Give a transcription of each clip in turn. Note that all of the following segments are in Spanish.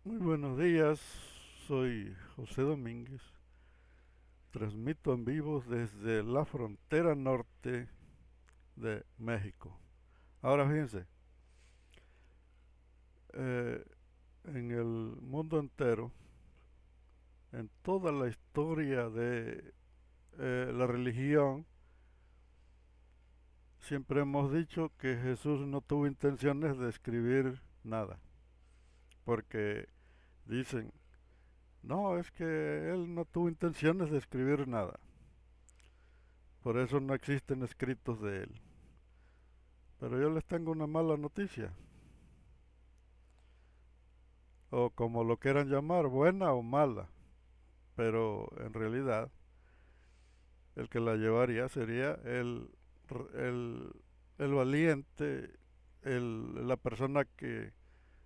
Muy buenos días, soy José Domínguez. Transmito en vivo desde la frontera norte de México. Ahora fíjense, eh, en el mundo entero, en toda la historia de la religión, siempre hemos dicho que Jesús no tuvo intenciones de escribir nada, porque dicen, no, es que él no tuvo intenciones de escribir nada, por eso no existen escritos de él. Pero yo les tengo una mala noticia, o como lo quieran llamar, buena o mala, pero en realidad el que la llevaría sería el, el valiente, la persona que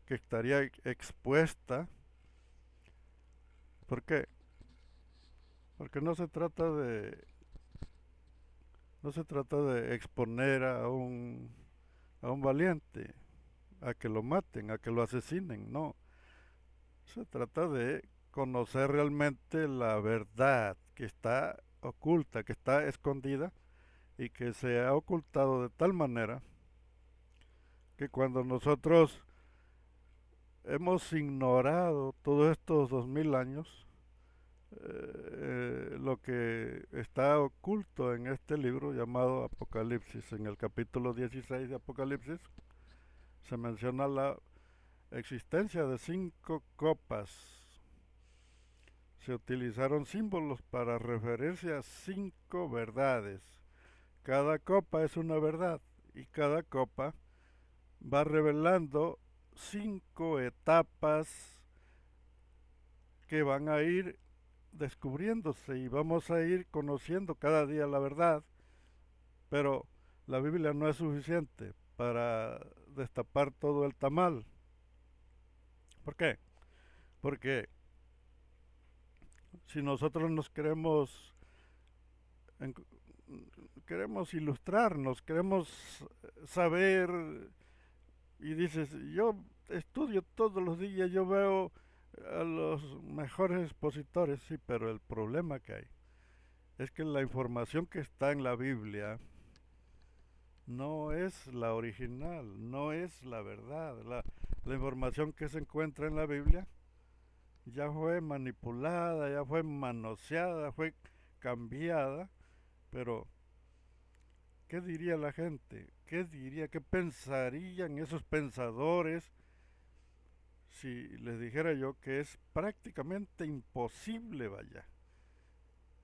estaría expuesta. ¿Por qué? Porque no se trata de exponer a un valiente, a que lo maten, a que lo asesinen, no. Se trata de conocer realmente la verdad que está oculta, que está escondida y que se ha ocultado de tal manera que cuando nosotros hemos ignorado todos estos 2000 años, lo que está oculto en este libro llamado Apocalipsis, en el capítulo 16 de Apocalipsis, se menciona la existencia de 5 copas. Se utilizaron símbolos para referirse a 5 verdades. Cada copa es una verdad y cada copa va revelando 5 etapas que van a ir descubriéndose y vamos a ir conociendo cada día la verdad, pero la Biblia no es suficiente para destapar todo el tamal. ¿Por qué? Porque si nosotros nos en- queremos ilustrarnos, queremos saber y dices, yo estudio todos los días, yo veo a los mejores expositores, sí, pero el problema que hay es que la información que está en la Biblia no es la original, no es la verdad. La información que se encuentra en la Biblia ya fue manipulada, ya fue manoseada, fue cambiada, pero ¿qué diría la gente? ¿Qué diría, qué pensarían esos pensadores si les dijera yo que es prácticamente imposible, vaya,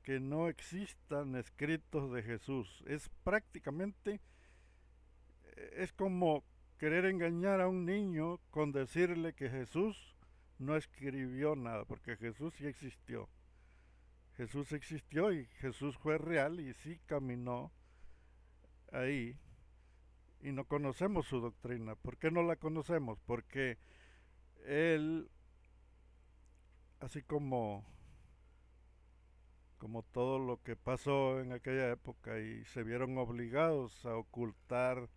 que no existan escritos de Jesús? Es prácticamente, es como querer engañar a un niño con decirle que Jesús no escribió nada, porque Jesús sí existió. Jesús existió y Jesús fue real y sí caminó ahí y no conocemos su doctrina. ¿Por qué no la conocemos? Porque él, así como todo lo que pasó en aquella época y se vieron obligados a ocultar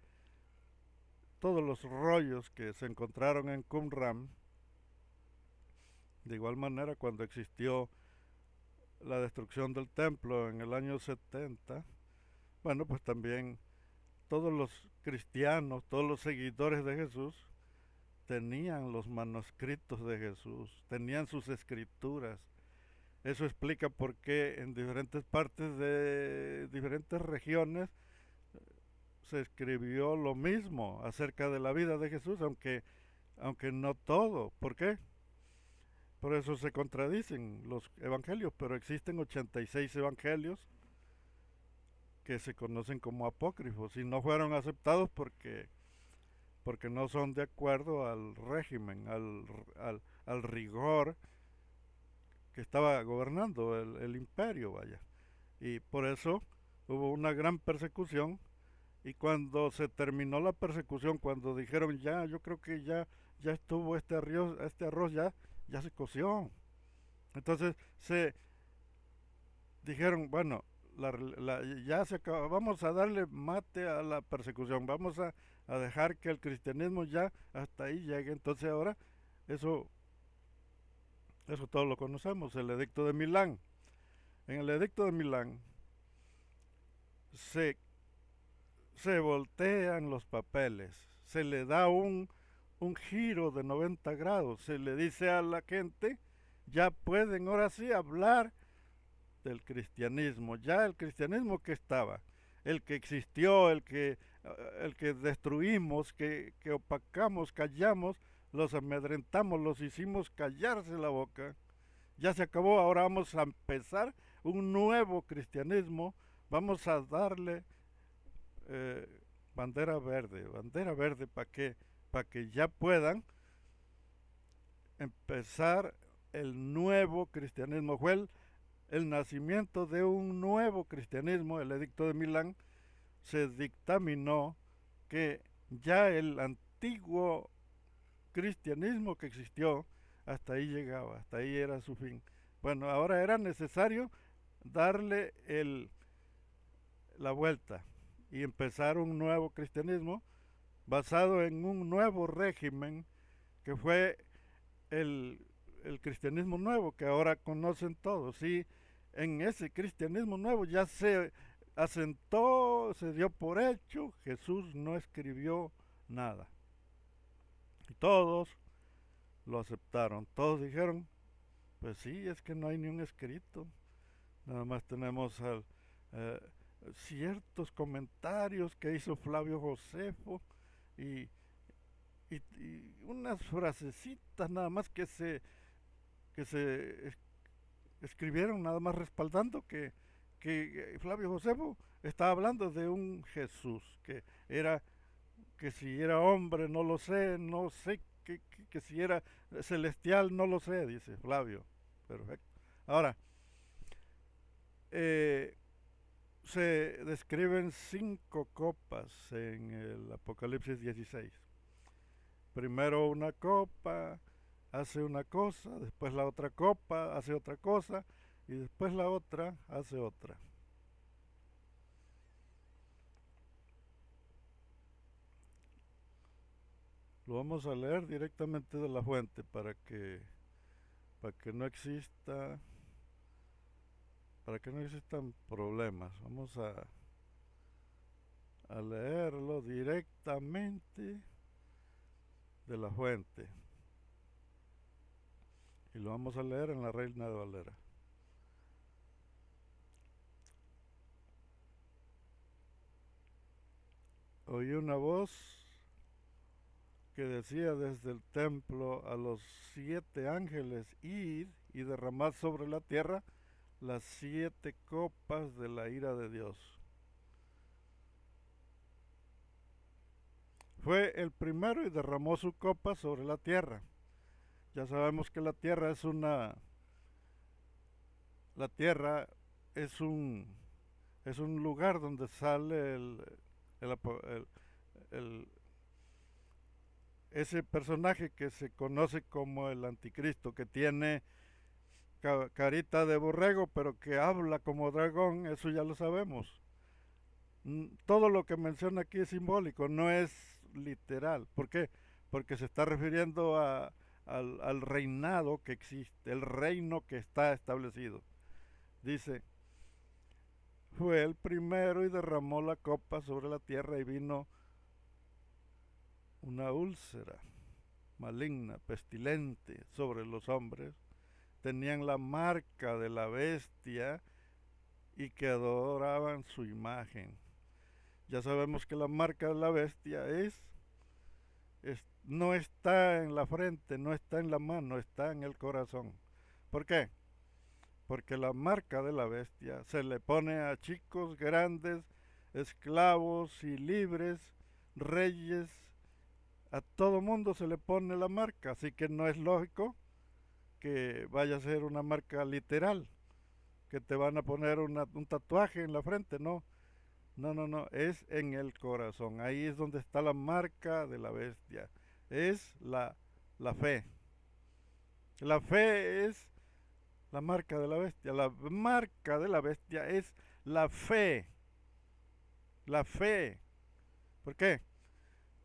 todos los rollos que se encontraron en Qumran. De igual manera, cuando existió la destrucción del templo en el año 70, bueno, pues también todos los cristianos, todos los seguidores de Jesús, tenían los manuscritos de Jesús, tenían sus escrituras. Eso explica por qué en diferentes partes de diferentes regiones se escribió lo mismo acerca de la vida de Jesús, aunque no todo. ¿Por qué? Por eso se contradicen los evangelios, pero existen 86 evangelios que se conocen como apócrifos y no fueron aceptados porque no son de acuerdo al régimen, al rigor que estaba gobernando el imperio, vaya. Y por eso hubo una gran persecución. Y cuando se terminó la persecución, cuando dijeron ya, yo creo que ya estuvo este arroz ya se coció. Entonces se dijeron, bueno, ya se acabó, vamos a darle mate a la persecución, a dejar que el cristianismo ya hasta ahí llegue. Entonces ahora eso Eso todos lo conocemos, el edicto de Milán. En el edicto de Milán se, se voltean los papeles, se le da un giro de 90 grados, se le dice a la gente, ya pueden ahora sí hablar del cristianismo, ya el cristianismo que estaba, el que existió, el que destruimos, que opacamos, callamos, los amedrentamos, los hicimos callarse la boca, ya se acabó, ahora vamos a empezar un nuevo cristianismo, vamos a darle eh, bandera verde para que ya puedan empezar el nuevo cristianismo. Fue el nacimiento de un nuevo cristianismo, el edicto de Milán, se dictaminó que ya el antiguo cristianismo que existió, hasta ahí llegaba, hasta ahí era su fin. Bueno, ahora era necesario darle la vuelta y empezar un nuevo cristianismo basado en un nuevo régimen que fue el, el cristianismo nuevo que ahora conocen todos. Y en ese cristianismo nuevo ya se asentó, se dio por hecho, Jesús no escribió nada. Y todos lo aceptaron, todos dijeron, pues sí, es que no hay ni un escrito, nada más tenemos eh, ciertos comentarios que hizo Flavio Josefo y, y unas frasecitas nada más que se escribieron nada más respaldando que Flavio Josefo estaba hablando de un Jesús era que si era hombre no lo sé, no sé que si era celestial no lo sé, dice Flavio. Perfecto. Ahora, eh, se describen 5 copas en el Apocalipsis 16. Primero una copa hace una cosa, después la otra copa hace otra cosa y después la otra hace otra. Lo vamos a leer directamente de la fuente para que no exista para que no existan problemas. Vamos a leerlo directamente de la fuente y lo vamos a leer en la Reina de Valera. Oí una voz que decía desde el templo a los 7 ángeles, id y derramad sobre la tierra las 7 copas de la ira de Dios. Fue el primero y derramó su copa sobre la tierra. Ya sabemos que la tierra es es un lugar donde sale el, el, el, ese personaje que se conoce como el anticristo, que tiene carita de borrego, pero que habla como dragón, eso ya lo sabemos. Todo lo que menciona aquí es simbólico, no es literal. ¿Por qué? Porque se está refiriendo al reinado que existe, el reino que está establecido. Dice, fue el primero y derramó la copa sobre la tierra y vino una úlcera maligna, pestilente sobre los hombres. Tenían la marca de la bestia y que adoraban su imagen. Ya sabemos que la marca de la bestia no está en la frente, no está en la mano, está en el corazón. ¿Por qué? Porque la marca de la bestia se le pone a chicos, grandes, esclavos y libres, reyes, a todo mundo se le pone la marca, así que no es lógico que vaya a ser una marca literal, que te van a poner un tatuaje en la frente, no, no, es en el corazón, ahí es donde está la marca de la bestia, es la fe. La fe es la marca de la bestia, la marca de la bestia es la fe, la fe. ¿Por qué?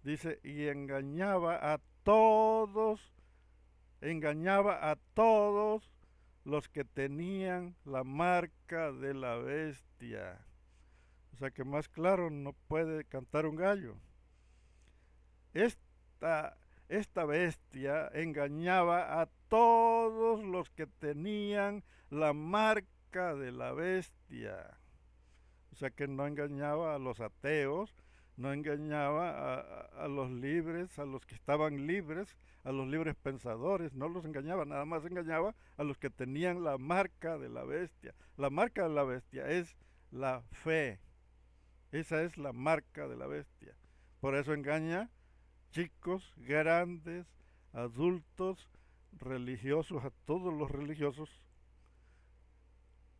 Dice, y engañaba a todos engañaba a todos los que tenían la marca de la bestia. O sea que más claro no puede cantar un gallo. Esta, esta bestia engañaba a todos los que tenían la marca de la bestia. O sea que no engañaba a los ateos, no engañaba a los libres, a los que estaban libres, a los libres pensadores, no los engañaba, nada más engañaba a los que tenían la marca de la bestia. La marca de la bestia es la fe, esa es la marca de la bestia. Por eso engaña chicos, grandes, adultos, religiosos, a todos los religiosos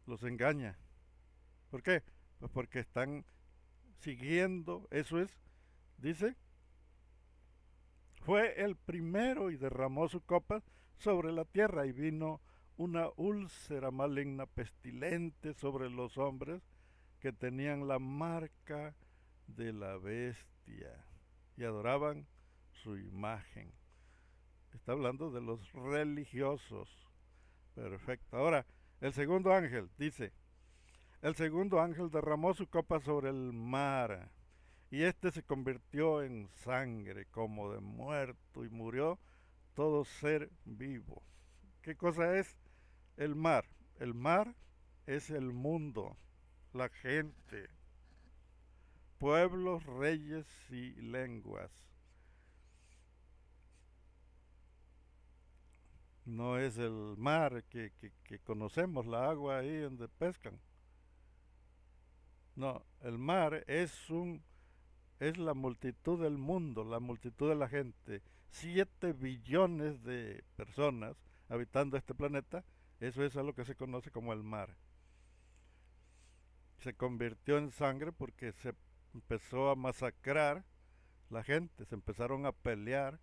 los engaña. ¿Por qué? Pues porque están siguiendo, eso es, dice, fue el primero y derramó su copa sobre la tierra y vino una úlcera maligna pestilente sobre los hombres que tenían la marca de la bestia y adoraban su imagen. Está hablando de los religiosos. Perfecto. Ahora, el segundo ángel dice, el segundo ángel derramó su copa sobre el mar y éste se convirtió en sangre como de muerto y murió todo ser vivo. ¿Qué cosa es el mar? El mar es el mundo, la gente, pueblos, reyes y lenguas. No es el mar que conocemos, la agua ahí donde pescan. No, el mar es la multitud del mundo, la multitud de la gente. 7 billones de personas habitando este planeta, eso es a lo que se conoce como el mar. Se convirtió en sangre porque se empezó a masacrar la gente, se empezaron a pelear,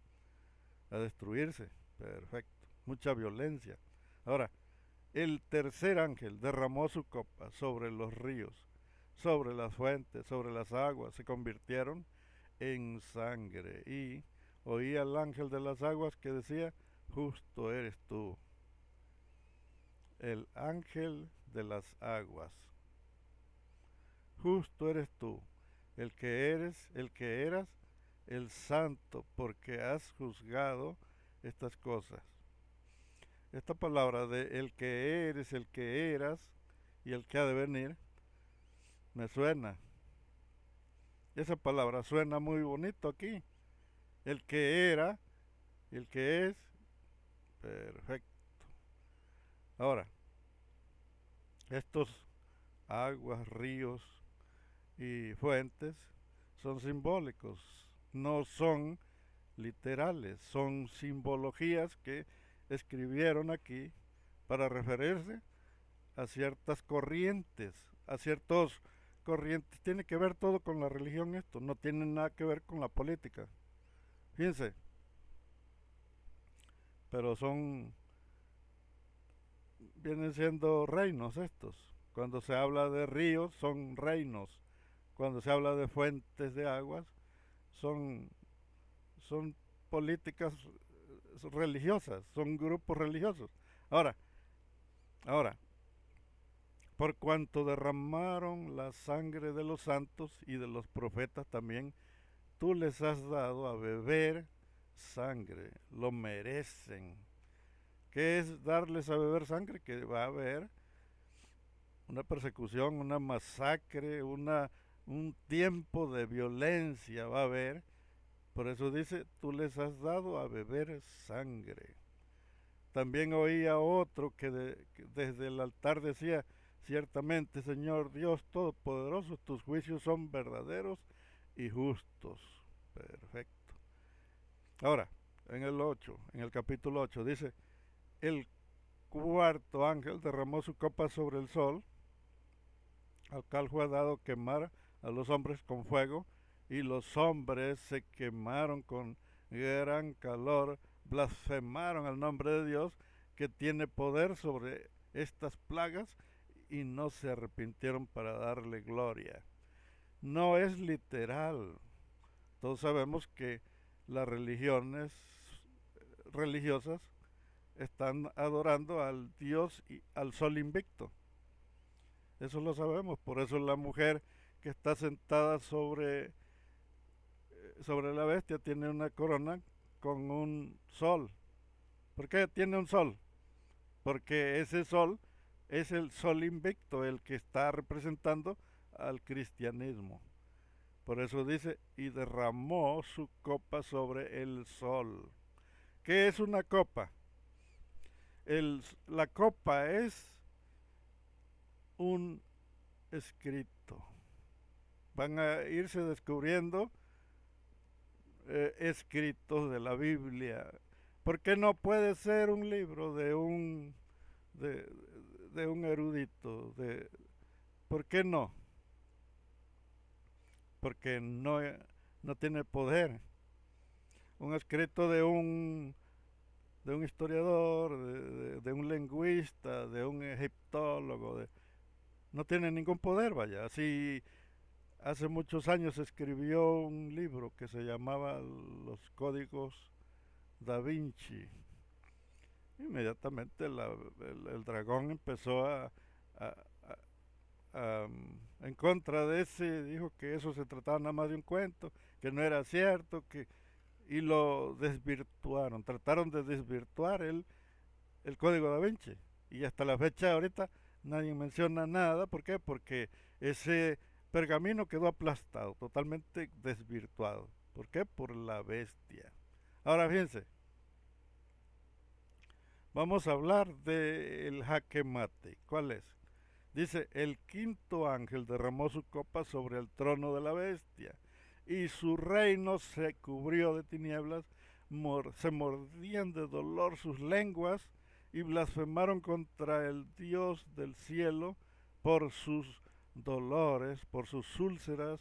a destruirse. Perfecto, mucha violencia. Ahora, el tercer ángel derramó su copa sobre los ríos, sobre las fuentes, sobre las aguas, se convirtieron en sangre. Y oí al ángel de las aguas que decía, justo eres tú, el ángel de las aguas. Justo eres tú, el que eres, el que eras, el santo, porque has juzgado estas cosas. Esta palabra de el que eres, el que eras y el que ha de venir, me suena. Esa palabra suena muy bonito aquí. El que era, el que es, perfecto. Ahora, estos aguas, ríos y fuentes son simbólicos, no son literales, son simbologías que escribieron aquí para referirse a ciertas corrientes, a ciertos corrientes. Tiene que ver todo con la religión esto, no tiene nada que ver con la política. Fíjense, pero vienen siendo reinos estos. Cuando se habla de ríos son reinos. Cuando se habla de fuentes de aguas son, son políticas religiosas, son grupos religiosos. Ahora, ahora, por cuanto derramaron la sangre de los santos y de los profetas también, tú les has dado a beber sangre, lo merecen. ¿Qué es darles a beber sangre? Que va a haber una persecución, una masacre, un tiempo de violencia va a haber. Por eso dice, tú les has dado a beber sangre. También oía otro que desde el altar decía, ciertamente, Señor Dios Todopoderoso, tus juicios son verdaderos y justos. Perfecto. Ahora, en el capítulo 8, dice, el cuarto ángel derramó su copa sobre el sol, al cual fue dado quemar a los hombres con fuego, y los hombres se quemaron con gran calor, blasfemaron al nombre de Dios, que tiene poder sobre estas plagas, y no se arrepintieron para darle gloria. No es literal. Todos sabemos que las religiones religiosas están adorando al Dios y al sol invicto. Eso lo sabemos, por eso la mujer que está sentada sobre la bestia tiene una corona con un sol. ¿Por qué tiene un sol? Porque ese sol es el sol invicto, el que está representando al cristianismo. Por eso dice, y derramó su copa sobre el sol. ¿Qué es una copa? La copa es un escrito. Van a irse descubriendo escritos de la Biblia. ¿Por qué no puede ser un libro de, de un erudito? ¿Por qué no? Porque no tiene poder. Un escrito de un historiador, de un lingüista, de un egiptólogo, no tiene ningún poder, vaya. Así hace muchos años escribió un libro que se llamaba Los Códigos Da Vinci. Inmediatamente el dragón empezó a, en contra de ese, dijo que eso se trataba nada más de un cuento, que no era cierto, y lo desvirtuaron, trataron de desvirtuar el código da Vinci. Y hasta la fecha ahorita nadie menciona nada, ¿por qué? Porque ese pergamino quedó aplastado, totalmente desvirtuado. ¿Por qué? Por la bestia. Ahora fíjense, vamos a hablar del jaque mate. ¿Cuál es? Dice, el quinto ángel derramó su copa sobre el trono de la bestia, y su reino se cubrió de tinieblas, se mordían de dolor sus lenguas, y blasfemaron contra el Dios del cielo por sus dolores, por sus úlceras,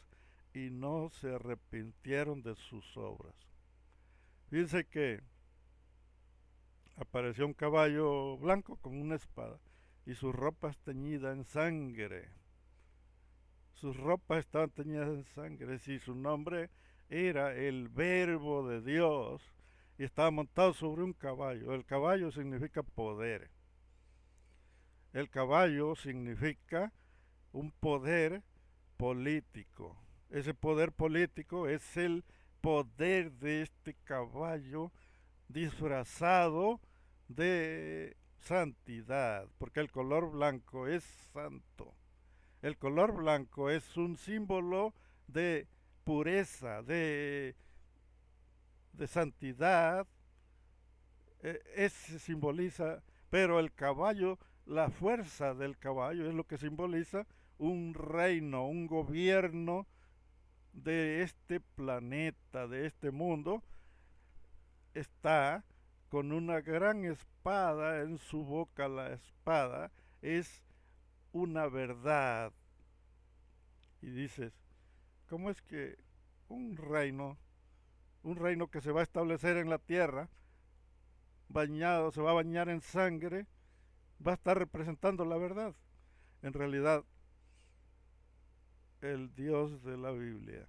y no se arrepintieron de sus obras. Dice que apareció un caballo blanco con una espada y sus ropas teñidas en sangre. Sus ropas estaban teñidas en sangre, y su nombre era el Verbo de Dios, y estaba montado sobre un caballo. El caballo significa poder. El caballo significa un poder político. Ese poder político es el poder de este caballo disfrazado de santidad, porque el color blanco es santo. El color blanco es un símbolo de pureza, de santidad, simboliza, pero el caballo, la fuerza del caballo es lo que simboliza un reino, un gobierno de este planeta, de este mundo. Está con una gran espada en su boca. La espada es una verdad. Y dices, ¿cómo es que un un reino que se va a establecer en la tierra, bañado, se va a bañar en sangre, va a estar representando la verdad? En realidad, el Dios de la Biblia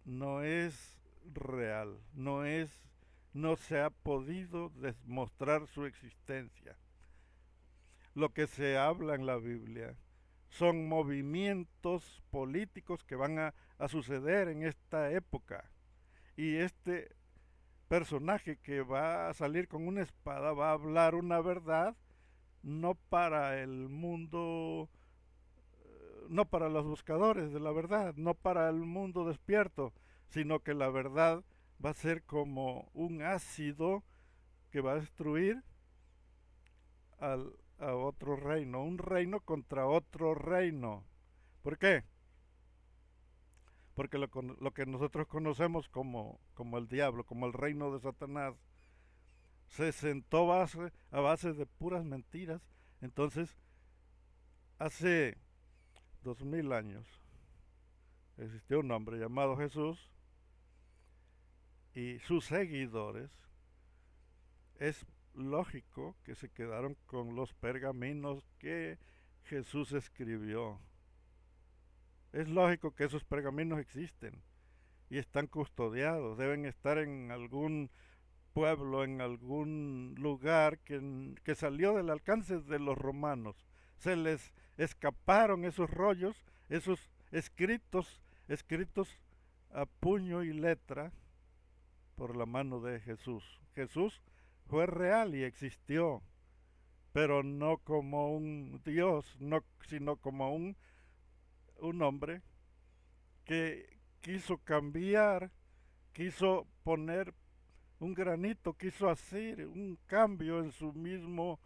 no es real, no se ha podido demostrar su existencia. Lo que se habla en la Biblia son movimientos políticos que van a suceder en esta época. Y este personaje que va a salir con una espada va a hablar una verdad, no para el mundo, no para los buscadores de la verdad, no para el mundo despierto, sino que la verdad va a ser como un ácido que va a destruir a otro reino, un reino contra otro reino. ¿Por qué? Porque lo que nosotros conocemos como el diablo, como el reino de Satanás, se sentó a base de puras mentiras. Entonces, hace 2000 años existió un hombre llamado Jesús, y sus seguidores, es lógico que se quedaron con los pergaminos que Jesús escribió. Es lógico que esos pergaminos existen y están custodiados, deben estar en algún pueblo, en algún lugar que salió del alcance de los romanos. Se les escaparon esos rollos, esos escritos a puño y letra por la mano de Jesús. Jesús fue real y existió, pero no como un Dios, no, sino como un hombre que quiso cambiar, quiso poner un granito, quiso hacer un cambio en su mismo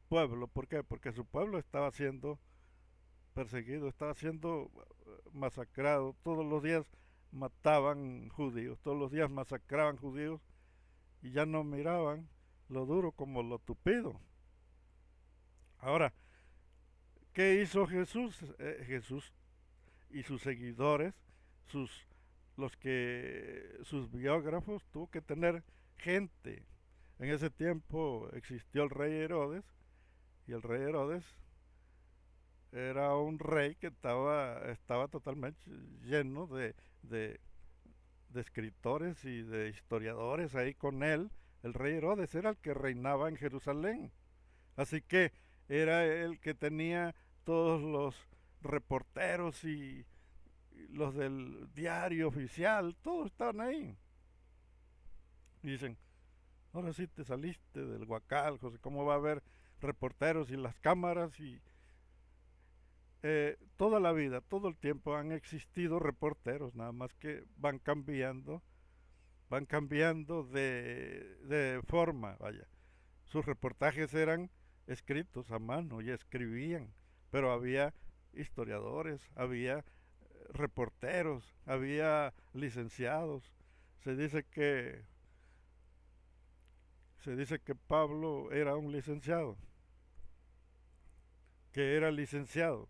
pueblo. ¿Por qué? Porque su pueblo estaba siendo perseguido, estaba siendo masacrado. Todos los días mataban judíos, todos los días masacraban judíos y ya no miraban lo duro como lo tupido. Ahora, ¿qué hizo Jesús? Jesús y sus seguidores, sus sus biógrafos, tuvo que tener gente. En ese tiempo existió el rey Herodes, y el rey Herodes era un rey que estaba totalmente lleno de, de escritores y de historiadores ahí con él. El rey Herodes era el que reinaba en Jerusalén. Así que era el que tenía todos los reporteros y los del diario oficial, todos estaban ahí. Y dicen, ahora sí te saliste del huacal, José, ¿cómo va a haber reporteros y las cámaras? Y toda la vida, todo el tiempo han existido reporteros, nada más que van cambiando de forma, vaya. Sus reportajes eran escritos a mano y escribían, pero había historiadores, había reporteros, había licenciados. Se dice que se dice que Pablo era un licenciado, que era licenciado.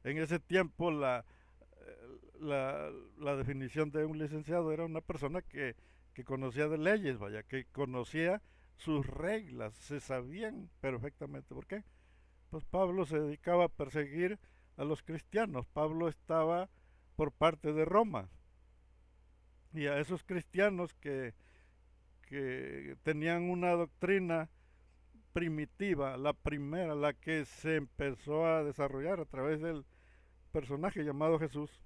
En ese tiempo la definición de un licenciado era una persona que conocía de leyes, vaya, que conocía sus reglas, se sabían perfectamente. ¿Por qué? Pues Pablo se dedicaba a perseguir a los cristianos. Pablo estaba por parte de Roma. Y a esos cristianos que tenían una doctrina primitiva, la primera, la que se empezó a desarrollar a través del personaje llamado Jesús,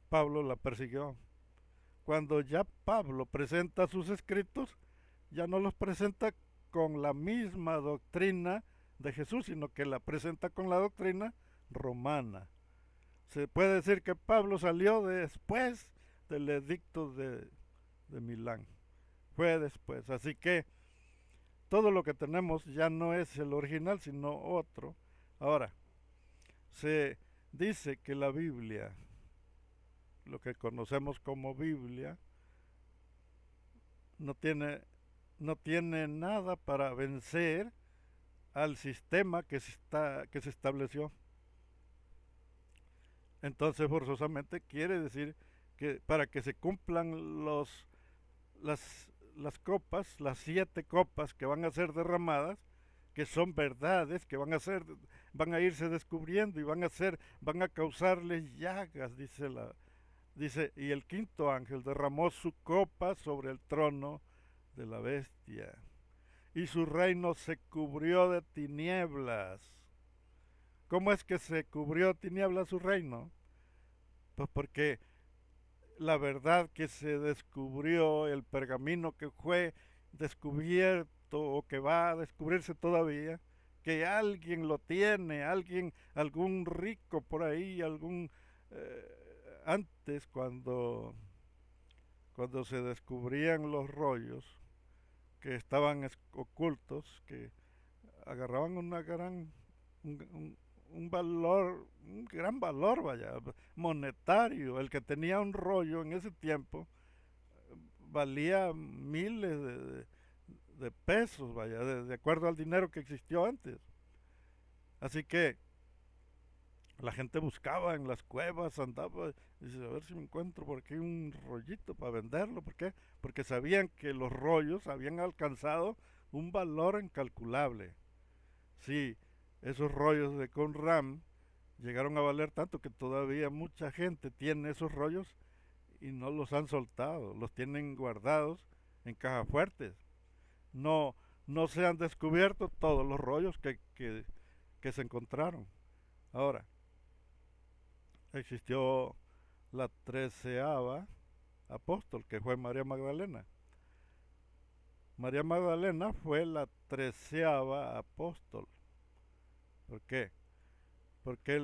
Pablo la persiguió. Cuando ya Pablo presenta sus escritos, ya no los presenta con la misma doctrina de Jesús, sino que la presenta con la doctrina romana. Se puede decir que Pablo salió después del edicto de Milán. Fue después. Así que todo lo que tenemos ya no es el original, sino otro. Ahora, se dice que la Biblia, lo que conocemos como Biblia, no tiene, no tiene nada para vencer al sistema que se estableció. Entonces, forzosamente quiere decir que para que se cumplan las copas, las 7 copas que van a ser derramadas, que son verdades, que van a irse descubriendo y van a causarles llagas, dice, y el quinto ángel derramó su copa sobre el trono de la bestia, y su reino se cubrió de tinieblas. ¿Cómo es que se cubrió de tinieblas su reino? Pues porque la verdad que se descubrió, el pergamino que fue descubierto o que va a descubrirse todavía, que alguien lo tiene, algún rico por ahí, antes cuando se descubrían los rollos que estaban ocultos, que agarraban un valor, un gran valor, vaya, monetario. El que tenía un rollo en ese tiempo valía miles de pesos, vaya, de acuerdo al dinero que existió antes. Así que la gente buscaba en las cuevas, andaba, dice, a ver si me encuentro por aquí un rollito para venderlo. ¿Por qué? Porque sabían que los rollos habían alcanzado un valor incalculable. Sí, esos rollos de Conram llegaron a valer tanto que todavía mucha gente tiene esos rollos y no los han soltado, los tienen guardados en cajas fuertes. No, no se han descubierto todos los rollos que se encontraron. Ahora, existió la treceava apóstol, que fue María Magdalena. María Magdalena fue la treceava apóstol. ¿Por qué? Porque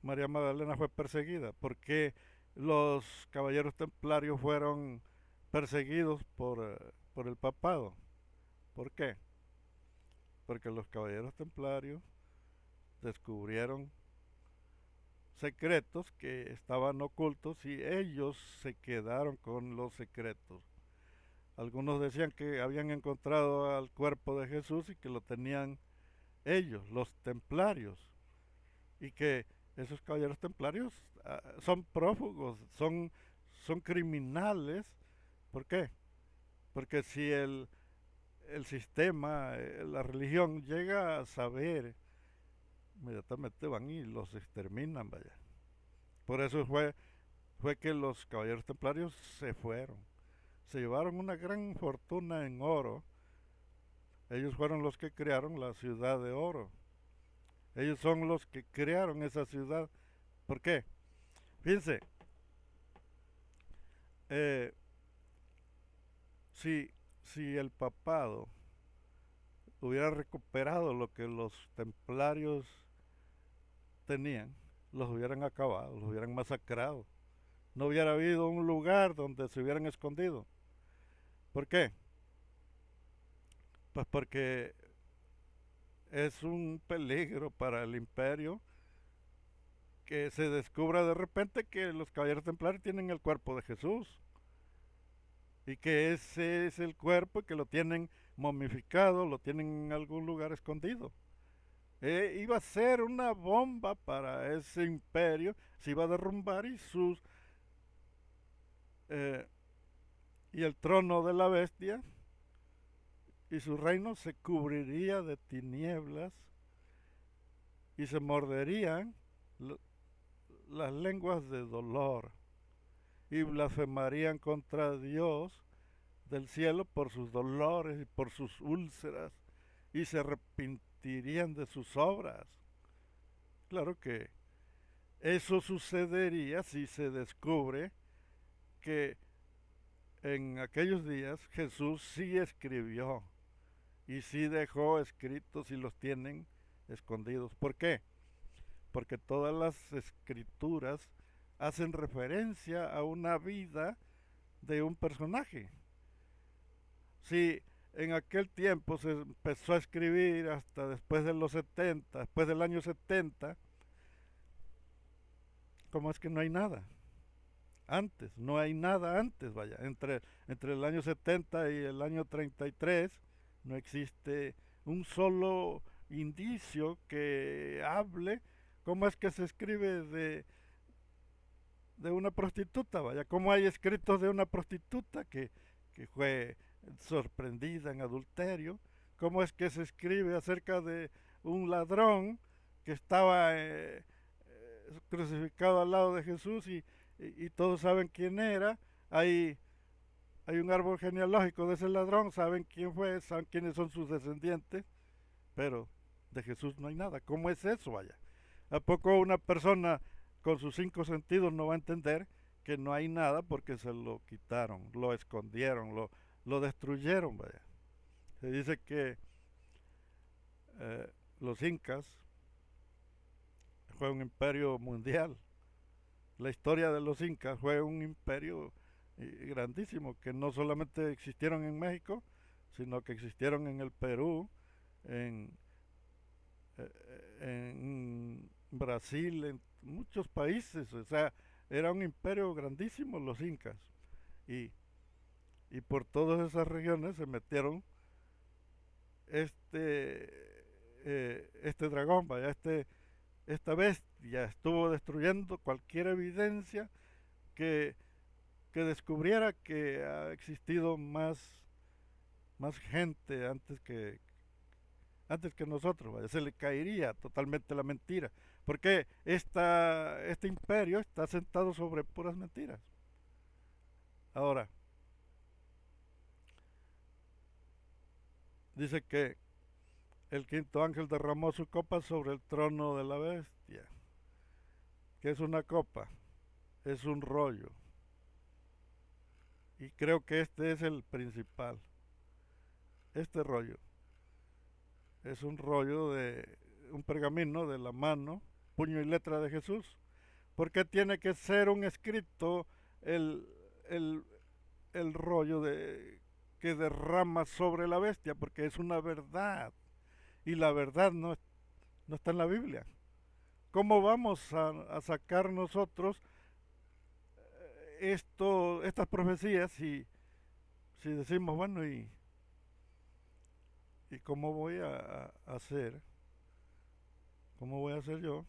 María Magdalena fue perseguida. Porque los caballeros templarios fueron perseguidos por el papado. ¿Por qué? Porque los caballeros templarios descubrieron secretos que estaban ocultos y ellos se quedaron con los secretos. Algunos decían que habían encontrado al cuerpo de Jesús y que lo tenían ellos, los templarios, y que esos caballeros templarios son prófugos, son criminales. ¿Por qué? Porque si el sistema, la religión llega a saber, inmediatamente van y los exterminan, vaya. Por eso fue que los caballeros templarios se fueron. Se llevaron una gran fortuna en oro. Ellos fueron los que crearon la ciudad de oro. Ellos son los que crearon esa ciudad. ¿Por qué? Fíjense, eh, si el papado hubiera recuperado lo que los templarios tenían, los hubieran acabado, los hubieran masacrado. No hubiera habido un lugar donde se hubieran escondido. ¿Por qué? Pues porque es un peligro para el imperio que se descubra de repente que los caballeros templarios tienen el cuerpo de Jesús y que ese es el cuerpo que lo tienen momificado, lo tienen en algún lugar escondido. Iba a ser una bomba para ese imperio, se iba a derrumbar eh, y el trono de la bestia y su reino se cubriría de tinieblas y se morderían las lenguas de dolor y blasfemarían contra Dios del cielo por sus dolores y por sus úlceras y se arrepentirían de sus obras. Claro que eso sucedería si se descubre que en aquellos días Jesús sí escribió y sí dejó escritos y los tienen escondidos. ¿Por qué? Porque todas las escrituras hacen referencia a una vida de un personaje. Si en aquel tiempo se empezó a escribir hasta después de los 70, después del año 70, ¿cómo es que no hay nada? Antes, no hay nada antes, vaya. Entre el año 70 y el año 33 no existe un solo indicio que hable cómo es que se escribe de una prostituta, vaya. Cómo hay escritos de una prostituta que fue sorprendida en adulterio. Cómo es que se escribe acerca de un ladrón que estaba crucificado al lado de Jesús y todos saben quién era. Hay, hay un árbol genealógico de ese ladrón, saben quién fue, saben quiénes son sus descendientes, pero de Jesús no hay nada. ¿Cómo es eso, vaya? ¿A poco una persona con sus cinco sentidos no va a entender que no hay nada porque se lo quitaron, lo escondieron, lo destruyeron, vaya? Se dice que eh, los incas fue un imperio mundial. La historia de los incas fue un imperio grandísimo que no solamente existieron en México, sino que existieron en el Perú, en, en Brasil, en muchos países. O sea, era un imperio grandísimo los incas. Y, y por todas esas regiones se metieron este dragón, vaya, esta bestia estuvo destruyendo cualquier evidencia que, que descubriera que ha existido más gente antes que nosotros, vaya, se le caería totalmente la mentira, porque este imperio está sentado sobre puras mentiras. Ahora, dice que el quinto ángel derramó su copa sobre el trono de la bestia. ¿Qué es una copa? Es un rollo. Y creo que este es el principal. Este rollo es un rollo de un pergamino de la mano, puño y letra de Jesús. Porque tiene que ser un escrito el, el, el rollo que derrama sobre la bestia, porque es una verdad. Y la verdad no está en la Biblia. ¿Cómo vamos a sacar nosotros estas profecías si decimos, bueno, y cómo voy a hacer? ¿Cómo voy a hacer yo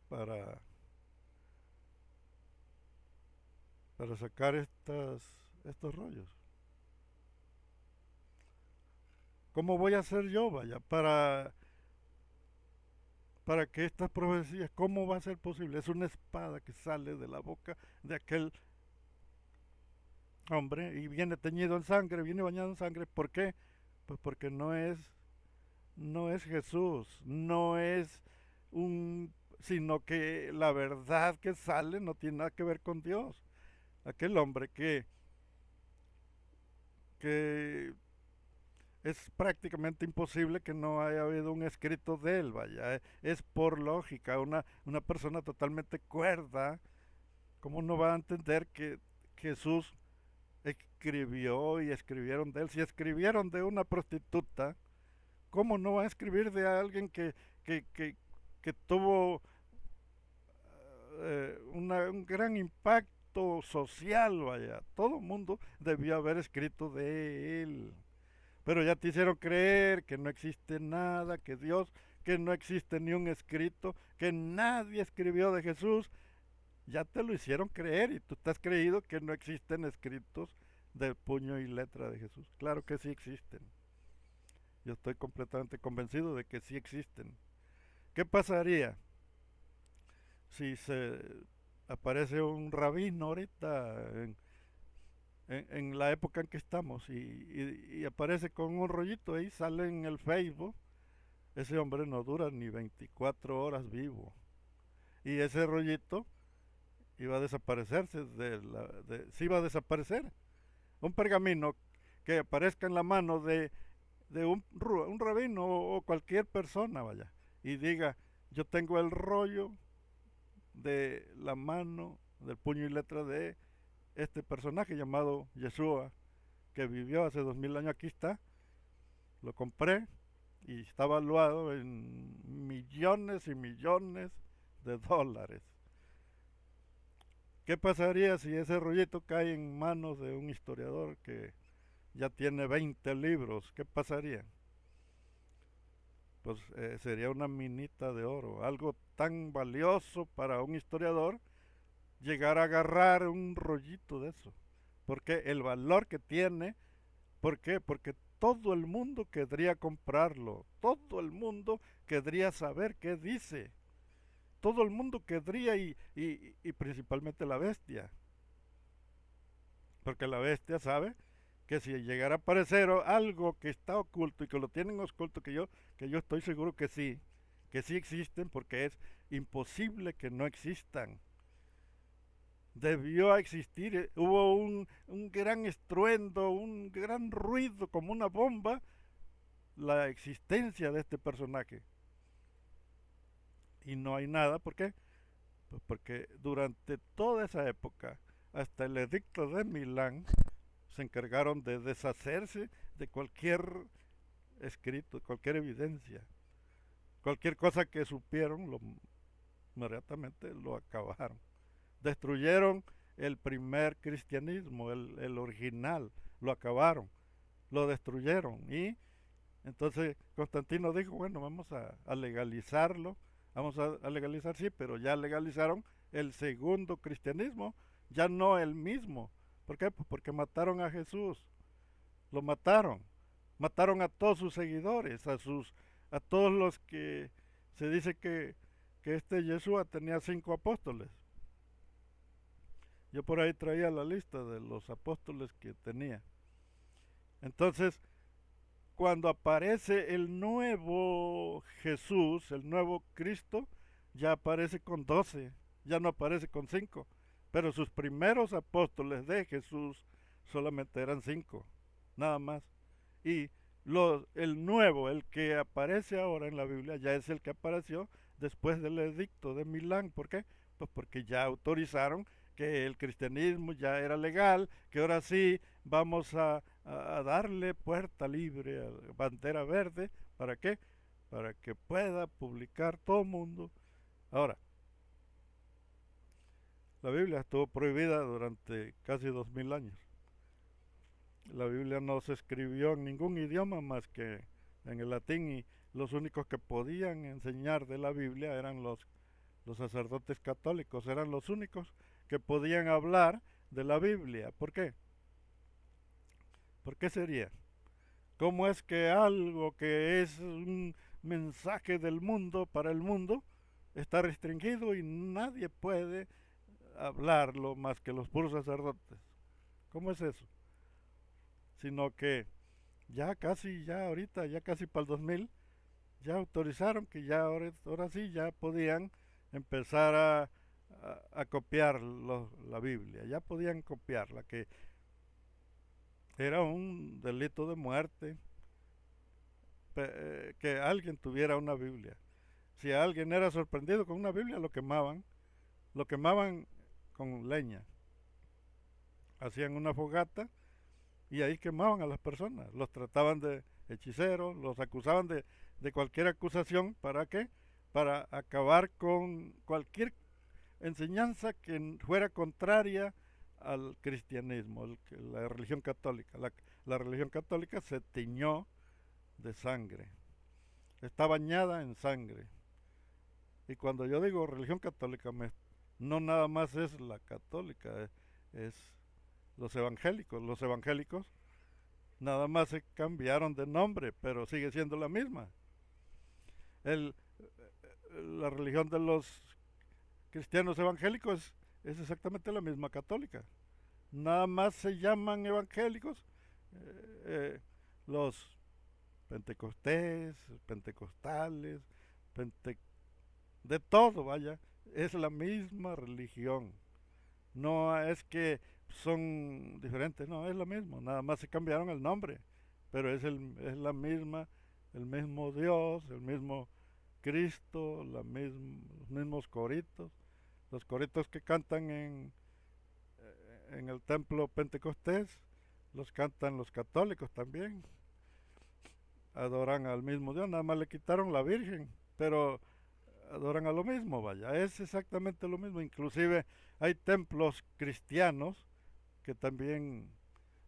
para, para sacar estos rollos? ¿Cómo voy a hacer yo, vaya, para que estas profecías, cómo va a ser posible? Es una espada que sale de la boca de aquel hombre y viene teñido en sangre, viene bañado en sangre. ¿Por qué? Pues porque no es Jesús, no es sino que la verdad que sale no tiene nada que ver con Dios. Aquel hombre que es prácticamente imposible que no haya habido un escrito de él, vaya, es por lógica, una persona totalmente cuerda, ¿cómo no va a entender que Jesús escribió y escribieron de él? Si escribieron de una prostituta, ¿cómo no va a escribir de alguien que, que, que tuvo un gran impacto social, vaya? Todo el mundo debió haber escrito de él. Pero ya te hicieron creer que no existe nada, que no existe ni un escrito, que nadie escribió de Jesús. Ya te lo hicieron creer y tú te has creído que no existen escritos del puño y letra de Jesús. Claro que sí existen. Yo estoy completamente convencido de que sí existen. ¿Qué pasaría si se aparece un rabino ahorita en la época en que estamos y aparece con un rollito ahí, sale en el Facebook? Ese hombre no dura ni 24 horas vivo. Y ese rollito iba a desaparecerse, sí iba a desaparecer. Un pergamino que aparezca en la mano de un rabino o cualquier persona, vaya, y diga, yo tengo el rollo de la mano, del puño y letra de este personaje llamado Yeshua, que vivió hace 2000 años, aquí está, lo compré y está valuado en millones y millones de dólares. ¿Qué pasaría si ese rollito cae en manos de un historiador que ya tiene 20 libros? ¿Qué pasaría? Pues sería una minita de oro, algo tan valioso para un historiador llegar a agarrar un rollito de eso. Porque el valor que tiene, ¿por qué? Porque todo el mundo querría comprarlo, todo el mundo querría saber qué dice, todo el mundo querría y principalmente la bestia, porque la bestia sabe que si llegara a aparecer algo que está oculto y que lo tienen oculto, que yo estoy seguro que sí existen, porque es imposible que no existan. Debió existir, hubo un gran estruendo, un gran ruido como una bomba, la existencia de este personaje. Y no hay nada, ¿por qué? Pues porque durante toda esa época, hasta el edicto de Milán, se encargaron de deshacerse de cualquier escrito, cualquier evidencia. Cualquier cosa que supieron, inmediatamente lo acabaron. Destruyeron el primer cristianismo, el original, lo acabaron, lo destruyeron. Y entonces Constantino dijo, bueno, vamos a legalizarlo, vamos a legalizar, sí, pero ya legalizaron el segundo cristianismo, ya no el mismo. ¿Por qué? Pues porque mataron a Jesús, lo mataron, mataron a todos sus seguidores, a todos los que se dice que este Yeshua tenía 5 apóstoles. Yo por ahí traía la lista de los apóstoles que tenía. Entonces, cuando aparece el nuevo Jesús, el nuevo Cristo, ya aparece con 12, ya no aparece con 5. Pero sus primeros apóstoles de Jesús solamente eran 5, nada más. Y el nuevo, el que aparece ahora en la Biblia, ya es el que apareció después del edicto de Milán. ¿Por qué? Pues porque ya autorizaron que el cristianismo ya era legal, que ahora sí vamos a darle puerta libre a bandera verde. ¿Para qué? Para que pueda publicar todo el mundo. Ahora, la Biblia estuvo prohibida durante casi 2000 años. La Biblia no se escribió en ningún idioma más que en el latín, y los únicos que podían enseñar de la Biblia eran los sacerdotes católicos, eran los únicos que podían hablar de la Biblia. ¿Por qué? ¿Por qué sería? ¿Cómo es que algo que es un mensaje del mundo para el mundo está restringido y nadie puede hablarlo más que los puros sacerdotes? ¿Cómo es eso? Sino que ya casi, ya ahorita, ya casi para el 2000, ya autorizaron que ya ahora sí ya podían empezar a copiar la Biblia, ya podían copiarla, que era un delito de muerte que alguien tuviera una Biblia. Si alguien era sorprendido con una Biblia, lo quemaban con leña, hacían una fogata y ahí quemaban a las personas, los trataban de hechiceros, los acusaban de cualquier acusación. ¿Para qué? Para acabar con cualquier enseñanza que fuera contraria al cristianismo, la religión católica. La religión católica se tiñó de sangre, está bañada en sangre. Y cuando yo digo religión católica, no nada más es la católica, es los evangélicos. Los evangélicos nada más se cambiaron de nombre, pero sigue siendo la misma. El, la religión de los cristianos evangélicos es exactamente la misma católica. Nada más se llaman evangélicos eh, los pentecostés, pentecostales, pente, de todo, vaya. Es la misma religión. No es que son diferentes, no, es lo mismo. Nada más se cambiaron el nombre, pero es la misma, el mismo Dios, el mismo Cristo, los mismos coritos. Los coritos que cantan en el templo pentecostés, los cantan los católicos también. Adoran al mismo Dios, nada más le quitaron la Virgen, pero adoran a lo mismo, vaya, es exactamente lo mismo. Inclusive hay templos cristianos que también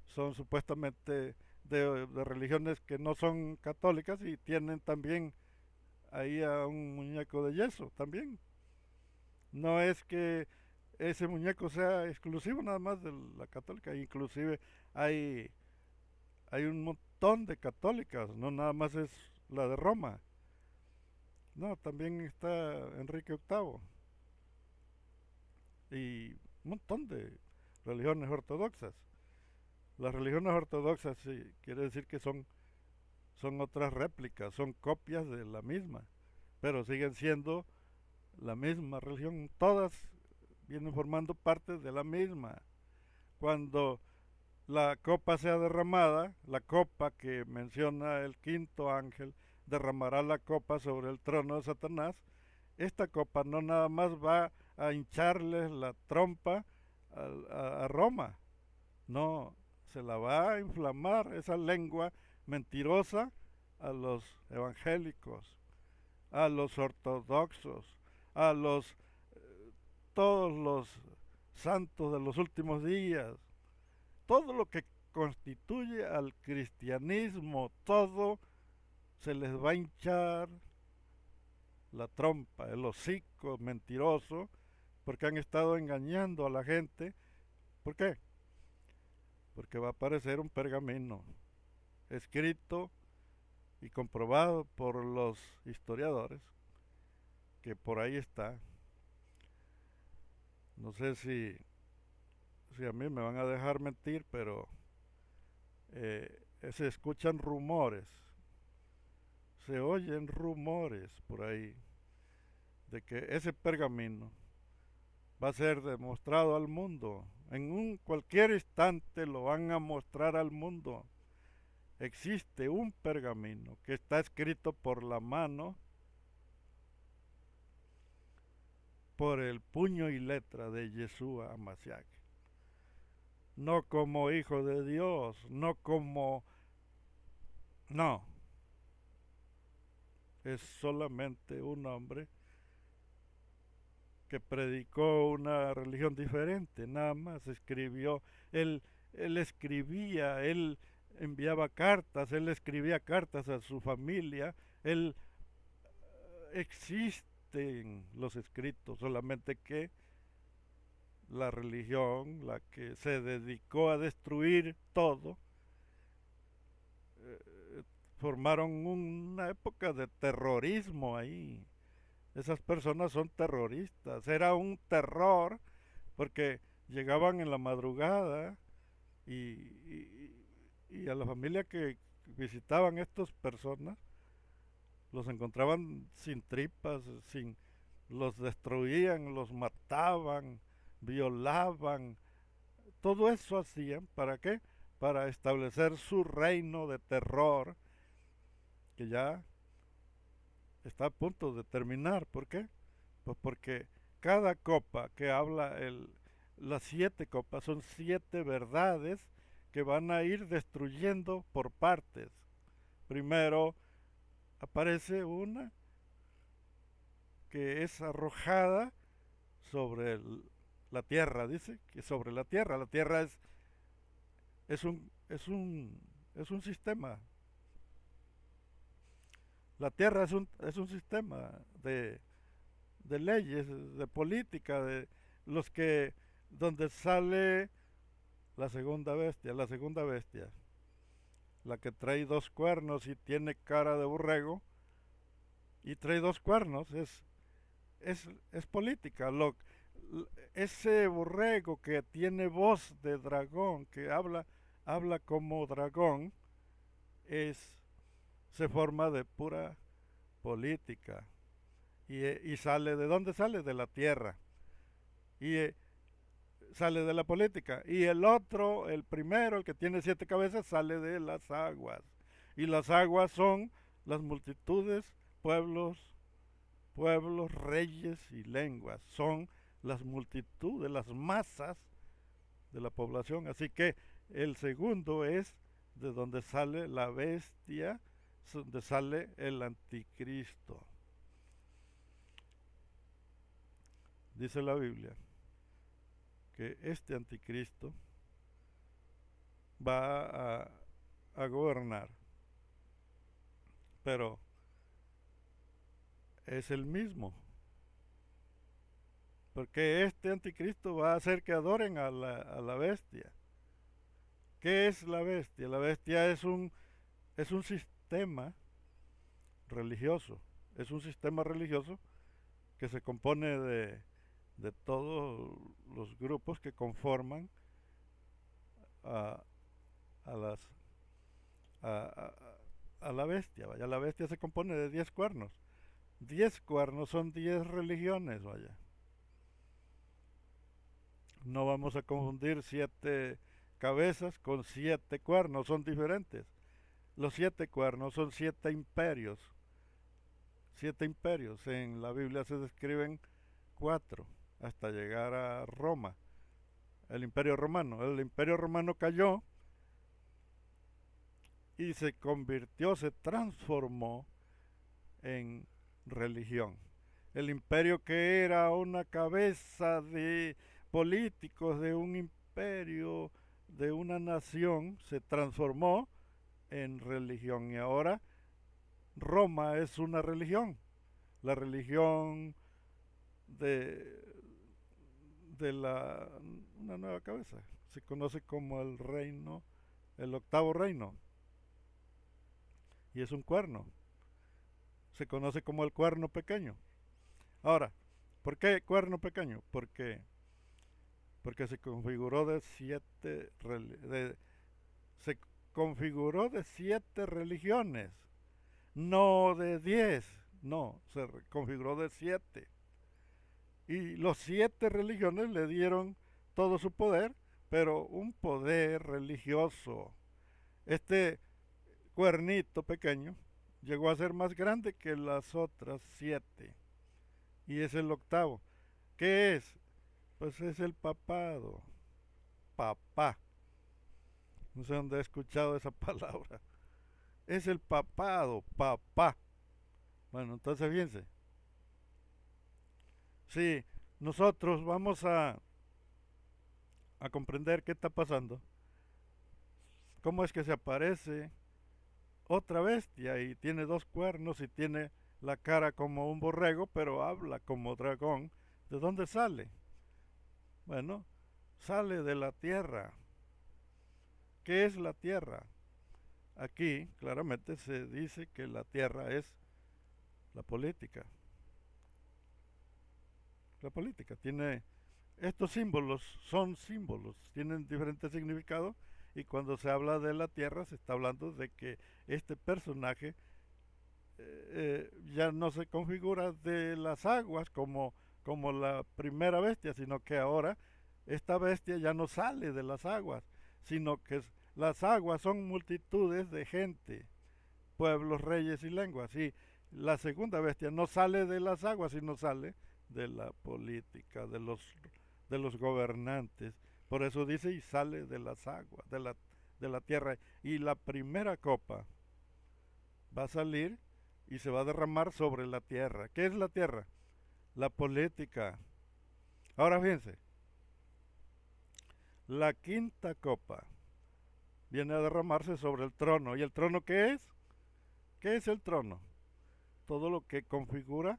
son supuestamente de religiones que no son católicas y tienen también ahí a un muñeco de yeso también. No es que ese muñeco sea exclusivo nada más de la católica, inclusive hay, hay un montón de católicas, no nada más es la de Roma. No, también está Enrique VIII y un montón de religiones ortodoxas. Las religiones ortodoxas sí, quiere decir que son otras réplicas, son copias de la misma, pero siguen siendo la misma religión. Todas vienen formando parte de la misma. Cuando la copa sea derramada, la copa que menciona el quinto ángel derramará la copa sobre el trono de Satanás. Esta copa no nada más va a hincharles la trompa a Roma, no, se la va a inflamar esa lengua mentirosa a los evangélicos, a los ortodoxos, a todos los santos de los últimos días, todo lo que constituye al cristianismo, todo se les va a hinchar la trompa, el hocico mentiroso, porque han estado engañando a la gente. ¿Por qué? Porque va a aparecer un pergamino escrito y comprobado por los historiadores, que por ahí está. No sé si a mí me van a dejar mentir, pero se escuchan rumores, se oyen rumores por ahí de que ese pergamino va a ser demostrado al mundo. En cualquier instante lo van a mostrar al mundo. Existe un pergamino que está escrito por la mano, por el puño y letra de Yeshua Hamashiach. No como hijo de Dios, no como... No, es solamente un hombre que predicó una religión diferente, nada más escribió, él, él escribía, él enviaba cartas, él escribía cartas a su familia, él existen los escritos, solamente que la religión, la que se dedicó a destruir todo, eh, formaron una época de terrorismo ahí. Esas personas son terroristas. Era un terror porque llegaban en la madrugada y a la familia que visitaban estas personas los encontraban sin tripas, sin, los destruían, los mataban, violaban. Todo eso hacían, ¿para qué? Para establecer su reino de terror que ya está a punto de terminar. ¿Por qué? Pues porque cada copa que habla las 7 copas son 7 verdades que van a ir destruyendo por partes. Primero aparece una que es arrojada sobre la tierra, dice que sobre la tierra es un, es un, es un sistema, la tierra es un sistema de leyes, de política, de los que, donde sale la segunda bestia, la que trae 2 cuernos y tiene cara de borrego y trae 2 cuernos, es política. Ese borrego que tiene voz de dragón, que habla como dragón, es, se forma de pura política. Y sale, ¿de dónde sale? De la tierra. Y sale de la política. Y el otro, el primero, el que tiene 7 cabezas, sale de las aguas. Y las aguas son las multitudes, pueblos, reyes y lenguas. Son las multitudes, las masas de la población. Así que el segundo es de donde sale la bestia, donde sale el anticristo. Dice la Biblia que este anticristo va a gobernar, pero es el mismo, porque este anticristo va a hacer que adoren a la bestia. ¿Qué es la bestia? La bestia es un sistema religioso, es un sistema religioso que se compone de todos los grupos que conforman a, a las a, a la bestia. Vaya, la bestia se compone de 10 cuernos. 10 cuernos son 10 religiones, vaya. No vamos a confundir 7 cabezas con 7 cuernos, son diferentes. Los 7 cuernos son 7 imperios. 7 imperios. En la Biblia se describen 4 hasta llegar a Roma, el imperio romano. El imperio romano cayó y se convirtió, se transformó en religión. El imperio que era una cabeza de políticos de un imperio, de una nación, se transformó en religión y ahora Roma es una religión, la religión de, de una nueva cabeza, se conoce como el reino, el octavo reino, y es un cuerno, se conoce como el cuerno pequeño. Ahora, ¿por qué cuerno pequeño? Porque se configuró de 7, configuró de 7 religiones, no de 10, no, se configuró de 7. Y los 7 religiones le dieron todo su poder, pero un poder religioso. Este cuernito pequeño llegó a ser más grande que las otras 7. Y es el octavo. ¿Qué es? Pues es el papado. Papá. No sé dónde he escuchado esa palabra. Es el papado, papá. Bueno, entonces fíjense. Si nosotros vamos a comprender qué está pasando, cómo es que se aparece otra bestia y tiene 2 cuernos y tiene la cara como un borrego, pero habla como dragón. ¿De dónde sale? Bueno, sale de la tierra. ¿Qué es la tierra? Aquí claramente se dice que la tierra es la política. La política tiene estos símbolos, son símbolos, tienen diferentes significados y cuando se habla de la tierra se está hablando de que este personaje ya no se configura de las aguas como la primera bestia, sino que ahora esta bestia ya no sale de las aguas, sino que las aguas son multitudes de gente, pueblos, reyes y lenguas. Y la segunda bestia no sale de las aguas, sino sale de la política, de los gobernantes. Por eso dice, y sale de las aguas, de la tierra. Y la primera copa va a salir y se va a derramar sobre la tierra. ¿Qué es la tierra? La política. Ahora fíjense, la quinta copa viene a derramarse sobre el trono. ¿Y el trono qué es? ¿Qué es el trono? Todo lo que configura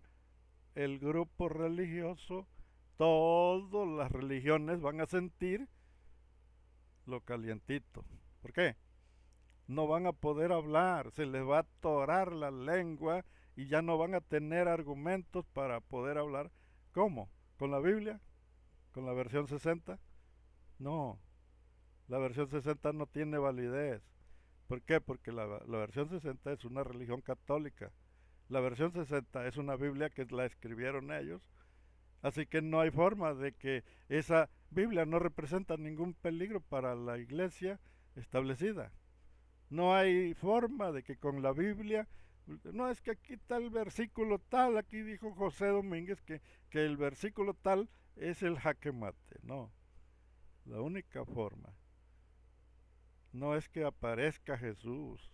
el grupo religioso, todas las religiones van a sentir lo calientito. ¿Por qué? No van a poder hablar, se les va a atorar la lengua y ya no van a tener argumentos para poder hablar. ¿Cómo? ¿Con la Biblia? ¿Con la versión 60? No, la versión 60 no tiene validez. ¿Por qué? Porque la versión 60 es una religión católica. La versión 60 es una Biblia que la escribieron ellos. Así que no hay forma de que esa Biblia no representa ningún peligro para la iglesia establecida. No hay forma de que con la Biblia, no es que aquí está el versículo tal, aquí dijo José Domínguez que el versículo tal es el jaque mate. No, la única forma no es que aparezca Jesús.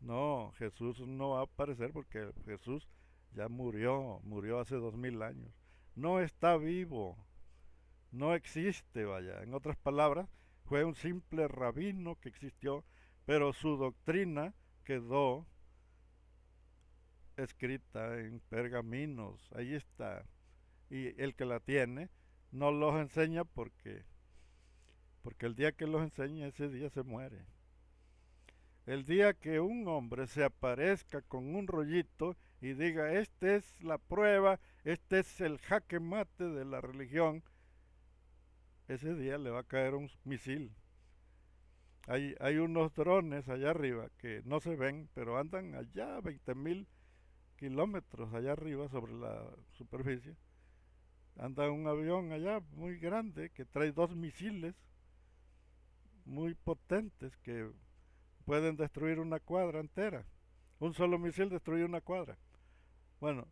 No, Jesús no va a aparecer porque Jesús ya murió hace 2000 años. No está vivo, no existe, vaya. En otras palabras, fue un simple rabino que existió, pero su doctrina quedó escrita en pergaminos, ahí está. Y el que la tiene no los enseña porque el día que los enseña, ese día se muere. El día que un hombre se aparezca con un rollito y diga, esta es la prueba, este es el jaque mate de la religión, ese día le va a caer un misil. Hay unos drones allá arriba que no se ven, pero andan allá a 20.000 kilómetros allá arriba sobre la superficie. Anda un avión allá muy grande que trae 2 misiles muy potentes que pueden destruir una cuadra entera. Un solo misil destruye una cuadra. Bueno,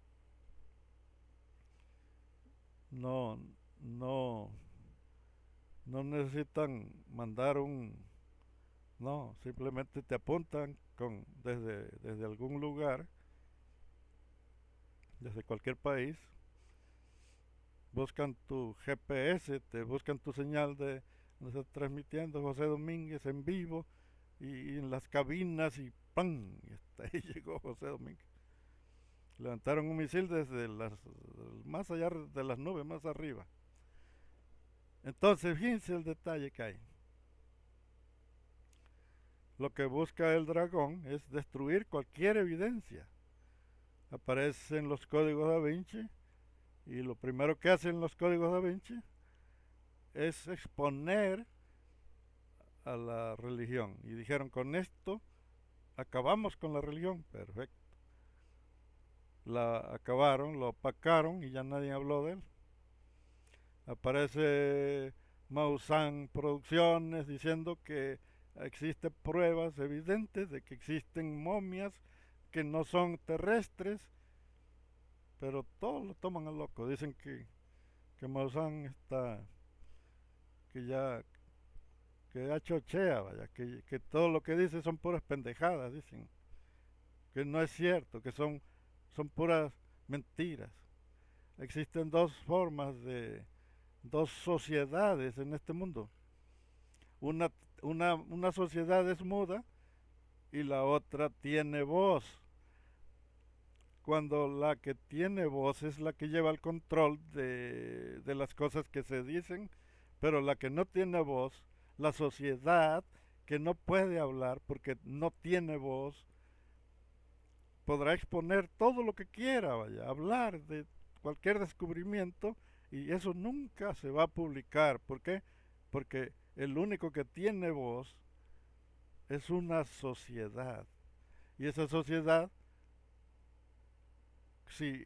no, no, no necesitan mandar no, simplemente te apuntan desde algún lugar, desde cualquier país, buscan tu GPS, te buscan tu señal de donde está transmitiendo José Domínguez en vivo y en las cabinas y ¡pam! Y hasta ahí llegó José Domínguez. Levantaron un misil desde más allá de las nubes, más arriba. Entonces, fíjense el detalle que hay. Lo que busca el dragón es destruir cualquier evidencia. Aparecen los códigos da Vinci y lo primero que hacen los códigos da Vinci es exponer a la religión y dijeron, con esto acabamos con la religión. Perfecto. La acabaron, lo opacaron y ya nadie habló de él. Aparece Maussan Producciones diciendo que existen pruebas evidentes de que existen momias que no son terrestres, pero todos lo toman a loco. Dicen que Maussan está, que ya, que ya chochea, vaya, que todo lo que dice son puras pendejadas, dicen, que no es cierto, que son puras mentiras. Existen dos formas de, dos sociedades en este mundo. Una, una sociedad es muda y la otra tiene voz. Cuando la que tiene voz es la que lleva el control de las cosas que se dicen, pero la que no tiene voz, la sociedad que no puede hablar porque no tiene voz, podrá exponer todo lo que quiera, vaya, hablar de cualquier descubrimiento y eso nunca se va a publicar. ¿Por qué? Porque el único que tiene voz es una sociedad. Y esa sociedad, si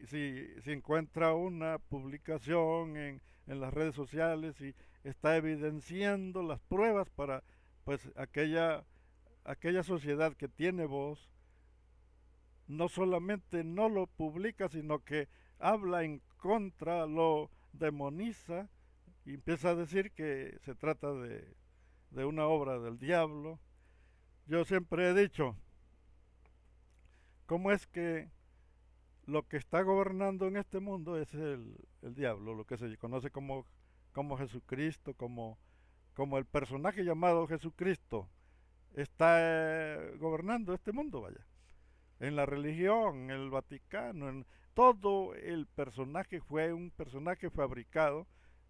encuentra una publicación en las redes sociales y está evidenciando las pruebas para pues aquella sociedad que tiene voz, no solamente no lo publica, sino que habla en contra, lo demoniza y empieza a decir que se trata de una obra del diablo. Yo siempre he dicho, ¿cómo es que lo que está gobernando en este mundo es el diablo, lo que se conoce como Jesucristo, como el personaje llamado Jesucristo está gobernando este mundo, vaya? En la religión, en el Vaticano, en todo el personaje fue un personaje fabricado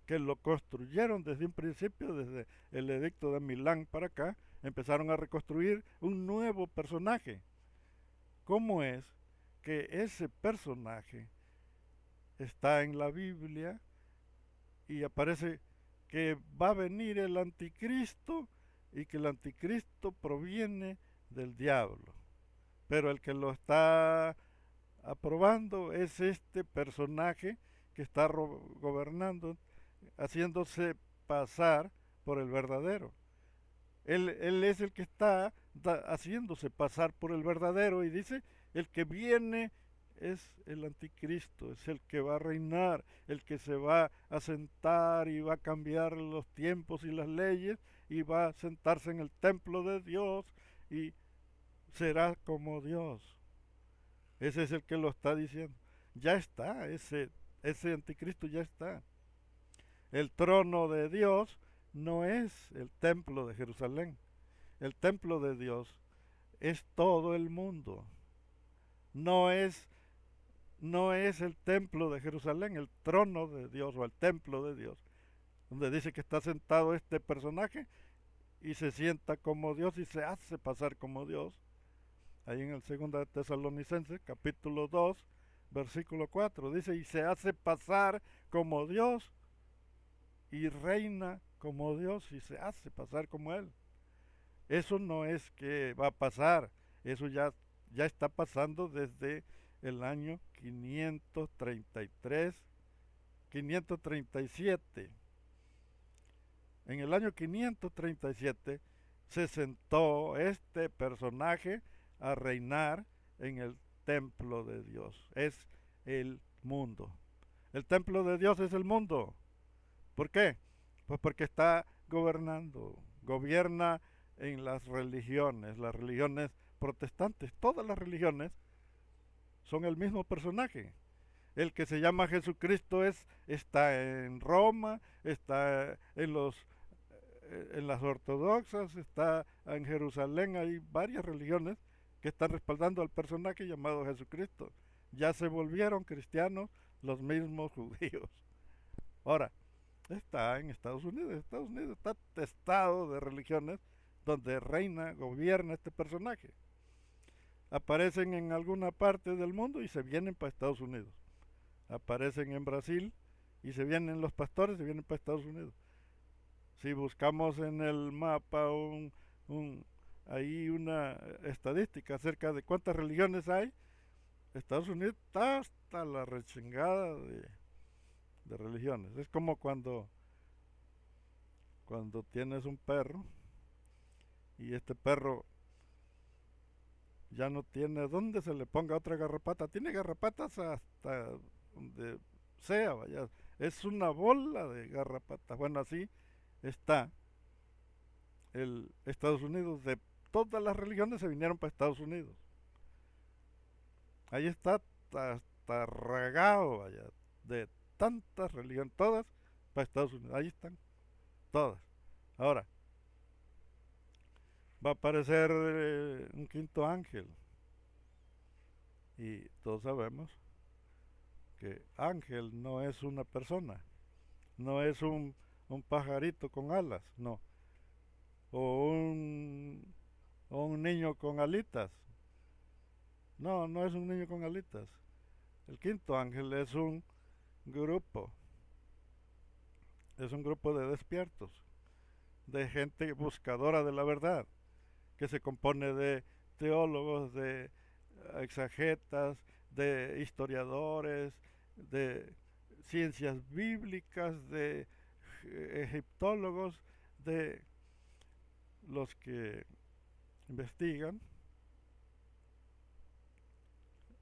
que lo construyeron desde un principio, desde el edicto de Milán para acá, empezaron a reconstruir un nuevo personaje. ¿Cómo es que ese personaje está en la Biblia y aparece que va a venir el anticristo y que el anticristo proviene del diablo? Pero el que lo está aprobando es este personaje que está gobernando, haciéndose pasar por el verdadero. Él es el que está haciéndose pasar por el verdadero y dice, el que viene es el anticristo, es el que va a reinar, el que se va a sentar y va a cambiar los tiempos y las leyes y va a sentarse en el templo de Dios y será como Dios. Ese es el que lo está diciendo. Ya está, ese anticristo ya está. El trono de Dios no es el templo de Jerusalén. El templo de Dios es todo el mundo. No es, no es el templo de Jerusalén, el trono de Dios o el templo de Dios, donde dice que está sentado este personaje y se sienta como Dios y se hace pasar como Dios. Ahí en el 2 de Tesalonicenses, capítulo 2, versículo 4, dice, y se hace pasar como Dios y reina como Dios y se hace pasar como Él. Eso no es que va a pasar, eso ya está pasando desde el año 533, 537. En el año 537 se sentó este personaje a reinar en el templo de Dios. Es el mundo. El templo de Dios es el mundo. ¿Por qué? Pues porque está gobernando. Gobierna en las religiones protestantes. Todas las religiones son el mismo personaje. El que se llama Jesucristo está en Roma, está en las ortodoxas, está en Jerusalén. Hay varias religiones que están respaldando al personaje llamado Jesucristo. Ya se volvieron cristianos los mismos judíos. Ahora, está en Estados Unidos. Estados Unidos está testado de religiones donde reina, gobierna este personaje. Aparecen en alguna parte del mundo y se vienen para Estados Unidos. Aparecen en Brasil y se vienen los pastores, se vienen para Estados Unidos. Si buscamos en el mapa un, ahí una estadística acerca de cuántas religiones hay, Estados Unidos está hasta la rechingada de religiones. Es como cuando tienes un perro y este perro ya no tiene dónde se le ponga otra garrapata. Tiene garrapatas hasta donde sea, vaya. Es una bola de garrapatas. Bueno, así está el Estados Unidos. De todas las religiones se vinieron para Estados Unidos. Ahí está hasta regado, vaya, de tantas religiones, todas para Estados Unidos. Ahí están, todas. Ahora, va a aparecer un quinto ángel. Y todos sabemos que ángel no es una persona, no es un pajarito con alas, no. O o un niño con alitas. No, no es un niño con alitas. El quinto ángel grupo, es un grupo de despiertos, de gente buscadora de la verdad, que se compone de teólogos, de exagetas, de historiadores, de ciencias bíblicas, de egiptólogos, de los que investigan,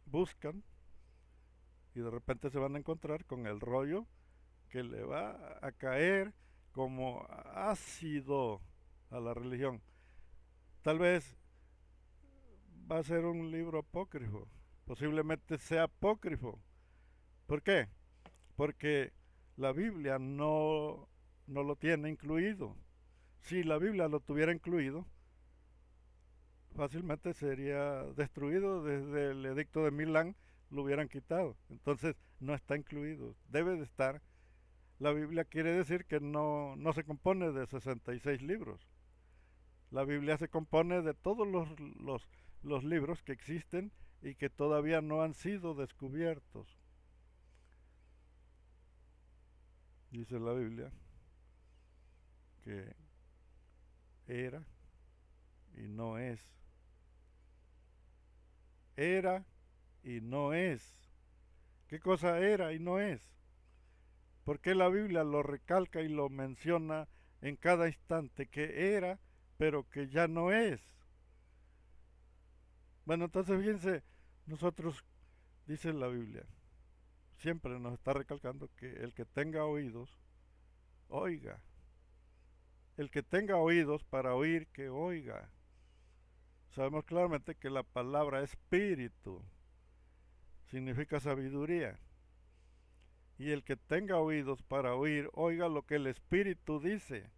buscan y de repente se van a encontrar con el rollo que le va a caer como ácido a la religión. Tal vez va a ser un libro apócrifo, posiblemente sea apócrifo. ¿Por qué? Porque la Biblia no lo tiene incluido. Si la Biblia lo tuviera incluido, fácilmente sería destruido. Desde el edicto de Milán lo hubieran quitado. Entonces no está incluido. Debe de estar. La Biblia quiere decir que no se compone de 66 libros. La Biblia se compone de todos los libros que existen y que todavía no han sido descubiertos. Dice la Biblia que era y no es. Era y no es. ¿Qué cosa era y no es? ¿Por qué la Biblia lo recalca y lo menciona en cada instante que era, pero que ya no es? Bueno, entonces fíjense, nosotros, dice la Biblia, siempre nos está recalcando que el que tenga oídos, oiga. El que tenga oídos para oír, que oiga. Sabemos claramente que la palabra espíritu significa sabiduría. Y el que tenga oídos para oír, oiga lo que el espíritu dice.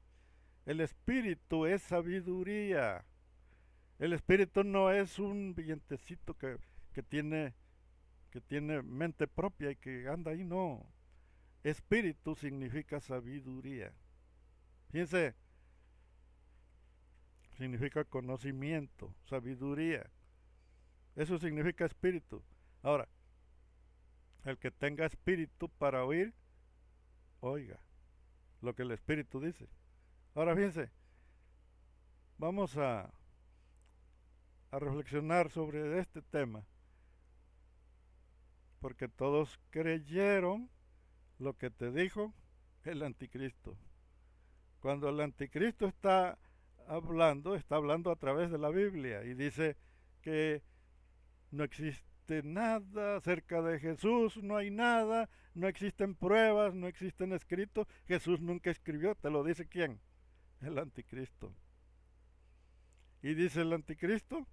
El espíritu es sabiduría. El espíritu no es un vientecito que tiene, que tiene mente propia y que anda ahí, no. Espíritu significa sabiduría. Fíjense, significa conocimiento, sabiduría. Eso significa espíritu. Ahora, el que tenga espíritu para oír, oiga lo que el espíritu dice. Ahora fíjense, vamos a reflexionar sobre este tema, porque todos creyeron lo que te dijo el anticristo. Cuando el anticristo está hablando a través de la Biblia y dice que no existe nada acerca de Jesús, no hay nada, no existen pruebas, no existen escritos. Jesús nunca escribió, ¿te lo dice quién? El anticristo. Y dice el anticristo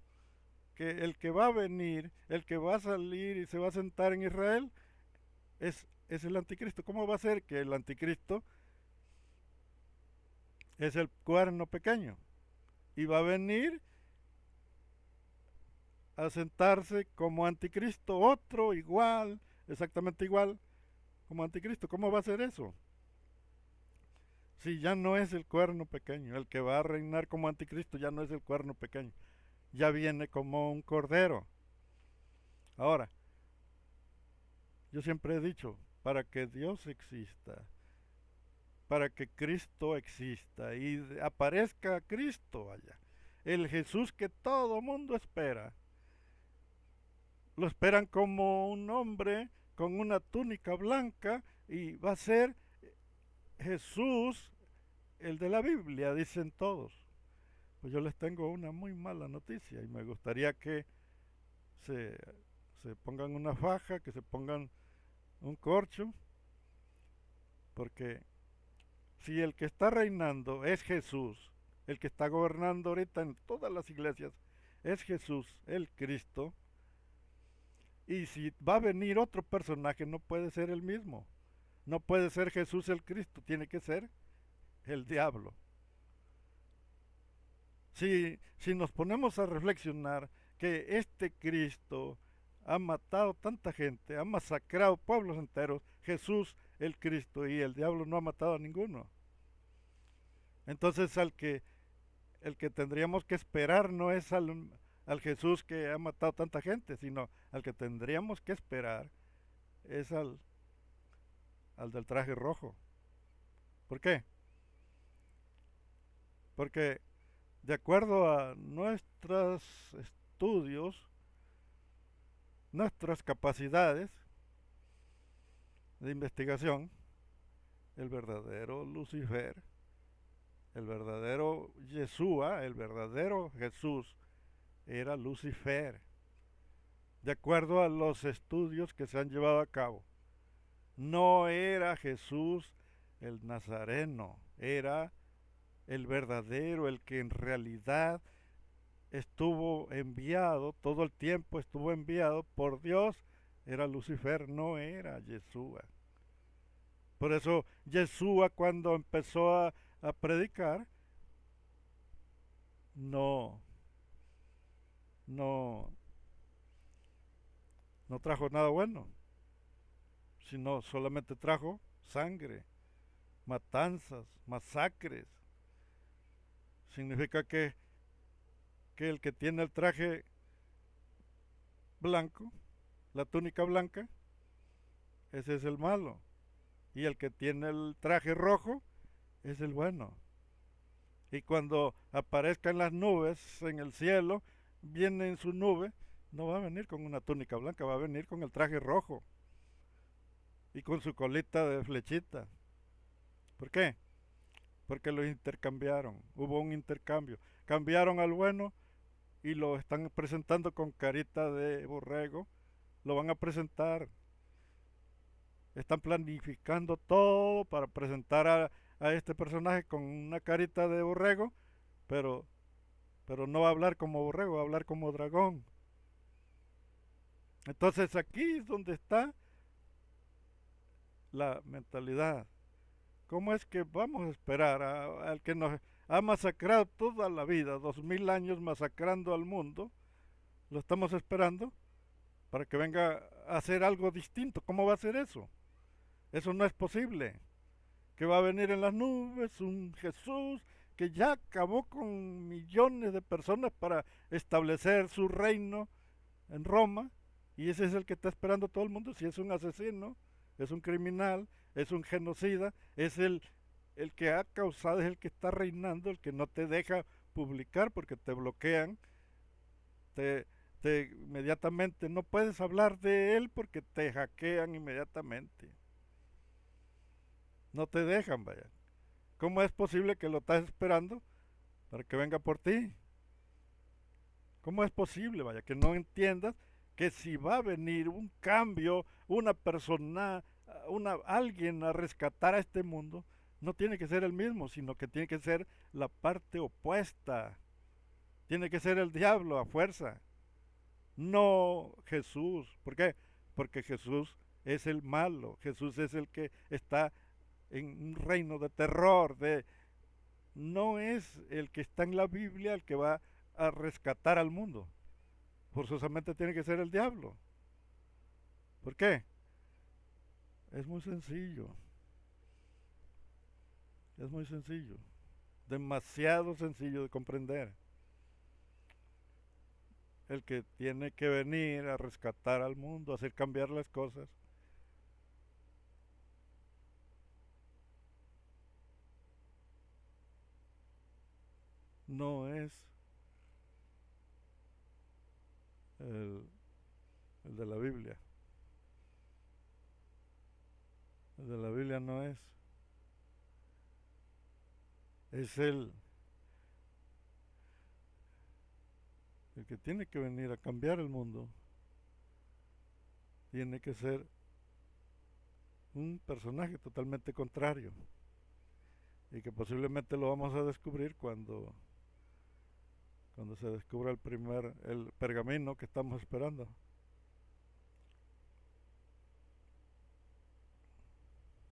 que el que va a venir, el que va a salir y se va a sentar en Israel, es el anticristo. ¿Cómo va a ser que el anticristo es el cuerno pequeño? Y va a venir a sentarse como anticristo, otro igual, exactamente igual como anticristo. ¿Cómo va a ser eso? Si ya no es el cuerno pequeño, el que va a reinar como anticristo ya no es el cuerno pequeño, ya viene como un cordero. Ahora, yo siempre he dicho, para que Dios exista, para que Cristo exista y aparezca Cristo allá. El Jesús que todo mundo espera. Lo esperan como un hombre con una túnica blanca y va a ser Jesús, el de la Biblia, dicen todos. Pues yo les tengo una muy mala noticia y me gustaría que se, se pongan una faja, que se pongan un corcho, porque si el que está reinando es Jesús, el que está gobernando ahorita en todas las iglesias es Jesús, el Cristo, y si va a venir otro personaje no puede ser el mismo, no puede ser Jesús el Cristo, tiene que ser el diablo. Si nos ponemos a reflexionar que este Cristo ha matado tanta gente, ha masacrado pueblos enteros, Jesús el Cristo, y el diablo no ha matado a ninguno. Entonces el que tendríamos que esperar no es al Jesús que ha matado tanta gente, sino al que tendríamos que esperar es al del traje rojo. ¿Por qué? Porque de acuerdo a nuestros estudios, nuestras capacidades de investigación, el verdadero Lucifer, el verdadero Yeshua, el verdadero Jesús, era Lucifer. De acuerdo a los estudios que se han llevado a cabo, no era Jesús el Nazareno, era el verdadero, el que en realidad estuvo enviado, todo el tiempo estuvo enviado por Dios, era Lucifer, no era Yeshua. Por eso Yeshua cuando empezó a predicar, no, no, no trajo nada bueno, sino solamente trajo sangre, matanzas, masacres. Significa que el que tiene el traje blanco, la túnica blanca, ese es el malo. Y el que tiene el traje rojo es el bueno. Y cuando aparezcan las nubes en el cielo, viene en su nube, no va a venir con una túnica blanca, va a venir con el traje rojo y con su colita de flechita. ¿Por qué? Porque lo intercambiaron, hubo un intercambio. Cambiaron al bueno y lo están presentando con carita de borrego, lo van a presentar. Están planificando todo para presentar a este personaje con una carita de borrego, pero, pero no va a hablar como borrego, va a hablar como dragón. Entonces aquí es donde está la mentalidad. ¿Cómo es que vamos a esperar al que nos ha masacrado toda la vida, 2000 años masacrando al mundo? Lo estamos esperando para que venga a hacer algo distinto. ¿Cómo va a ser eso? Eso no es posible. Que va a venir en las nubes un Jesús que ya acabó con millones de personas para establecer su reino en Roma, y ese es el que está esperando todo el mundo. Si es un asesino, es un criminal, es un genocida, es el que ha causado, es el que está reinando, el que no te deja publicar porque te bloquean, te, inmediatamente no puedes hablar de él porque te hackean inmediatamente. No te dejan, vaya. ¿Cómo es posible que lo estás esperando para que venga por ti? ¿Cómo es posible, vaya, que no entiendas que si va a venir un cambio, una persona, alguien a rescatar a este mundo, no tiene que ser el mismo, sino que tiene que ser la parte opuesta. Tiene que ser el diablo a fuerza, no Jesús. ¿Por qué? Porque Jesús es el malo, Jesús es el que está en un reino de terror, no es el que está en la Biblia el que va a rescatar al mundo. Forzosamente tiene que ser el diablo. ¿Por qué? Es muy sencillo. Es muy sencillo. Demasiado sencillo de comprender. El que tiene que venir a rescatar al mundo, a hacer cambiar las cosas, no es el, el de la Biblia. El de la Biblia no es. Es el que tiene que venir a cambiar el mundo. Tiene que ser un personaje totalmente contrario. Y que posiblemente lo vamos a descubrir cuando se descubra el pergamino que estamos esperando.